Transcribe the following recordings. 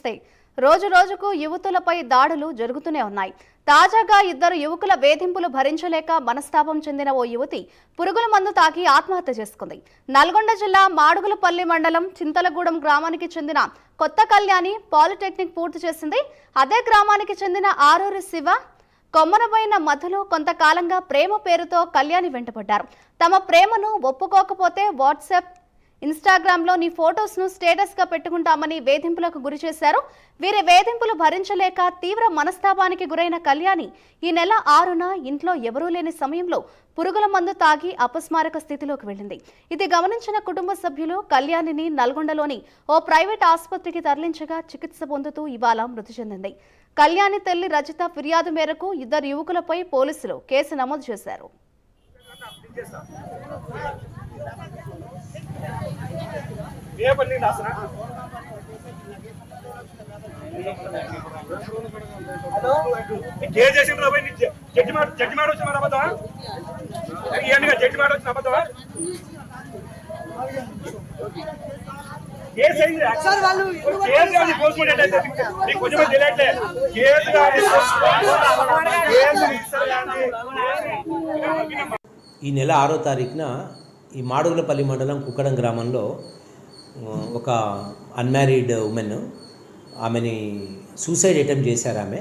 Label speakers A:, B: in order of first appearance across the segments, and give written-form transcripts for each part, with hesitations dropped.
A: చూస్తే రోజు రోజుకు యువతులపై దాడులు జరుగుతూనే ఉన్నాయి. తాజాగా ఇద్దరు యువకుల వేధింపులు భరించలేక మనస్తాపం చెందిన ఓ యువతి పురుగుల మందు తాగి ఆత్మహత్య చేసుకుంది. నల్గొండ జిల్లా మాడుగులపల్లి మండలం చింతలగూడెం గ్రామానికి చెందిన కొత్త కళ్యాణి పాలిటెక్నిక్ పూర్తి చేసింది. అదే గ్రామానికి చెందిన ఆరూరి శివ కొమ్మనబోయిన మధ్యలో కొంతకాలంగా ప్రేమ పేరుతో కళ్యాణి వెంటపడ్డారు. తమ ప్రేమను ఒప్పుకోకపోతే వాట్సాప్, ఇన్స్టాగ్రామ్లో నీ ఫొటోస్ను స్టేటస్గా పెట్టుకుంటామని వేధింపులకు గురి చేశారు. వీరి వేధింపులు భరించలేక తీవ్ర మనస్తాపానికి గురైన కళ్యాణి ఈ నెల 6న ఇంట్లో ఎవరూ లేని సమయంలో పురుగుల మందు తాగి అపస్మారక స్థితిలోకి వెళ్ళింది. ఇది గమనించిన కుటుంబ సభ్యులు కళ్యాణిని నల్గొండలోని ఓ ప్రైవేట్ ఆసుపత్రికి తరలించగా చికిత్స పొందుతూ ఇవాళ మృతి చెందింది. కళ్యాణి తల్లి రజిత ఫిర్యాదు మేరకు ఇద్దరు యువకులపై పోలీసులు కేసు నమోదు చేశారు.
B: ఈ నెల 6వ తారీఖున ఈ మాడుగులపల్లి మండలం కుక్కడం గ్రామంలో ఒక అన్మ్యారీడ్ ఉమెన్ ఆమెని సూసైడ్ అటెంప్ట్ చేశారు. ఆమె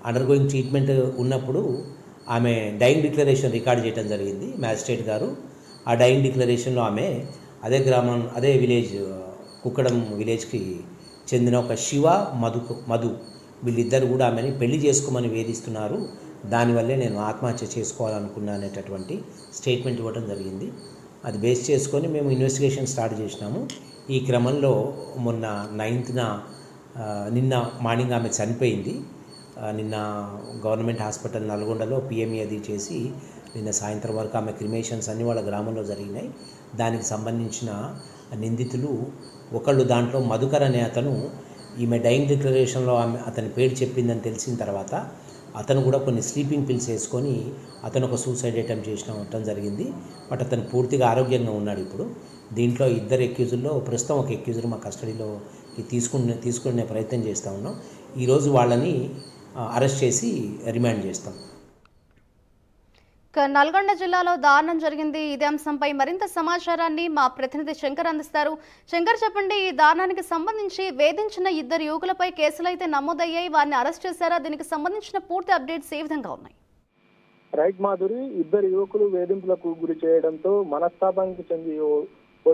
B: అండర్గోయింగ్ ట్రీట్మెంట్ ఉన్నప్పుడు ఆమె డైయింగ్ డిక్లరేషన్ రికార్డ్ చేయడం జరిగింది మ్యాజిస్ట్రేట్ గారు. ఆ డైయింగ్ డిక్లరేషన్లో ఆమె అదే విలేజ్ కుక్కడం విలేజ్కి చెందిన ఒక శివ మధు వీళ్ళిద్దరు కూడా ఆమెని పెళ్లి చేసుకోమని వేధిస్తున్నారు, దానివల్లే నేను ఆత్మహత్య చేసుకోవాలనుకున్నా అనేటటువంటి స్టేట్మెంట్ ఇవ్వడం జరిగింది. అది బేస్ చేసుకొని మేము ఇన్వెస్టిగేషన్ స్టార్ట్ చేసినాము. ఈ క్రమంలో మొన్న 9న నిన్న మార్నింగ్ ఆమె చనిపోయింది. నిన్న గవర్నమెంట్ హాస్పిటల్ నల్గొండలో పిఎంఈ అది చేసి నిన్న సాయంత్రం వరకు ఆమె క్రిమేషన్స్ అన్ని వాళ్ళ గ్రామంలో జరిగినాయి. దానికి సంబంధించిన నిందితులు ఒకళ్ళు దాంట్లో మధుకర్ అనే అతను ఈమె డైయింగ్ డిక్లరేషన్లో అతని పేరు చెప్పిందని తెలిసిన తర్వాత అతను కూడా కొన్ని స్లీపింగ్ పిల్స్ వేసుకొని అతను ఒక సూసైడ్ అటెంప్ట్ ఉండటం జరిగింది. బట్ అతను పూర్తిగా ఆరోగ్యంగా ఉన్నాడు. ఇప్పుడు దీంట్లో ఇద్దరు ఎక్యూజుల్లో ప్రస్తుతం ఒక ఎక్యూజర్ మా కస్టడీలో తీసుకునే ప్రయత్నం చేస్తూ ఉన్నాం. ఈరోజు వాళ్ళని అరెస్ట్ చేసి రిమాండ్ చేస్తాం.
A: నల్గొండ జిల్లాలో దారుణం జరిగింది. ఇదే అంశంపై మరింత సమాచారాన్ని మా ప్రతినిధి శంకర్ అందిస్తారు. శంకర్, చెప్పండి, ఈ దారుణానికి సంబంధించి వేధించిన ఇద్దరు యువకులపై కేసులు అయితే నమోదయ్యాయి, వారిని అరెస్ట్ చేశారా? దీనికి సంబంధించిన పూర్తి అప్డేట్స్ ఏ విధంగా ఉన్నాయి?
C: రైట్ మాధురి, ఇద్దరు యువకులు వేధింపులకు గురి చేయడంతో మనస్తాపానికి చెంది ఓ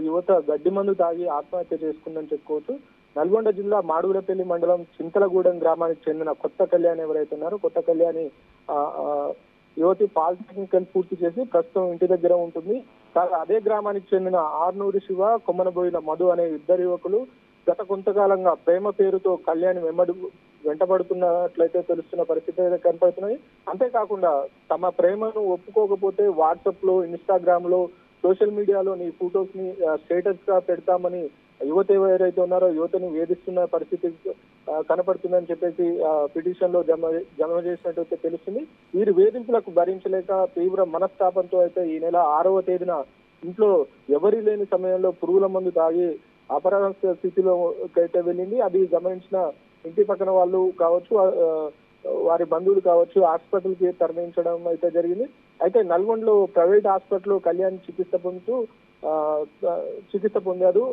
C: యువత గడ్డి మందు తాగి ఆత్మహత్య చేసుకుందని చెప్పుకోవచ్చు. నల్గొండ జిల్లా మాడుగులపల్లి మండలం చింతలగూడెం గ్రామానికి చెందిన కొత్త కళ్యాణి ఎవరైతే ఉన్నారో కొత్త కళ్యాణి యువతి పాలిటెక్నికల్ పూర్తి చేసి ప్రస్తుతం ఇంటి దగ్గర ఉంటుంది. అదే గ్రామానికి చెందిన ఆర్నూరి శివ, కొమ్మనబోయిన మధు అనే ఇద్దరు యువకులు గత కొంతకాలంగా ప్రేమ పేరుతో కళ్యాణి వెంటబడుతున్నట్లయితే తెలుస్తున్న పరిస్థితి కనపడుతున్నాయి. అంతేకాకుండా తమ ప్రేమను ఒప్పుకోకపోతే వాట్సాప్ లో, ఇన్స్టాగ్రామ్ లో, సోషల్ మీడియాలో నీ ఫొటోస్ ని స్టేటస్ గా పెడతామని యువత ఎవరైతే ఉన్నారో యువతని వేధిస్తున్న పరిస్థితి కనపడుతుందని చెప్పేసి పిటిషన్ లో జమ చేసినట్టు తెలుస్తుంది. వీరి వేధింపులకు భరించలేక తీవ్ర మనస్తాపంతో అయితే ఈ నెల 6వ తేదీన ఇంట్లో ఎవరి లేని సమయంలో పురుగుల మందు తాగి అపరాధ స్థితిలోకి అయితే వెళ్ళింది. అది గమనించిన ఇంటి పక్కన వాళ్ళు కావచ్చు, వారి బంధువులు కావచ్చు, హాస్పిటల్కి తరలించడం అయితే జరిగింది. అయితే నల్గొండలో ప్రైవేట్ హాస్పిటల్లో కళ్యాణ్ చికిత్స పొందారు.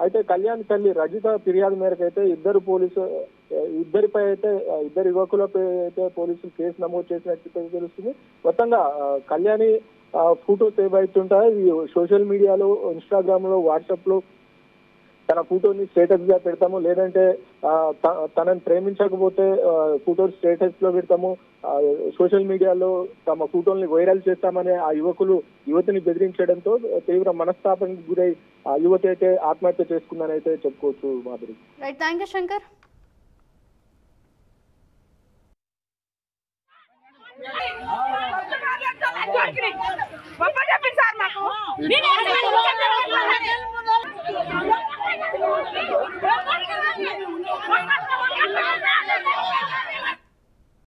C: అయితే కళ్యాణ్ తల్లి రజిత ఫిర్యాదు మేరకు అయితే ఇద్దరిపై అయితే ఇద్దరు యువకులపై అయితే పోలీసులు కేసు నమోదు చేసినట్టు తెలుస్తుంది. మొత్తంగా కళ్యాణి ఫోటోస్ ఏవైతుంటాయో సోషల్ మీడియాలో, ఇన్స్టాగ్రామ్ లో, వాట్సాప్ లో తన ఫోటోని స్టేటస్ గా పెడతాము, లేదంటే తనని ప్రేమించకపోతే ఫోటో స్టేటస్ లో పెడతాము, సోషల్ మీడియాలో తమ ఫోటోల్ని వైరల్ చేస్తామని ఆ యువతిని బెదిరించడంతో తీవ్ర మనస్తాపానికి గురై ఆ యువతి అయితే ఆత్మహత్య చేసుకుందని అయితే చెప్పుకోవచ్చు. Madhuri,
A: right, thank you Shankar.
D: చెప్పండి సార్, మాకు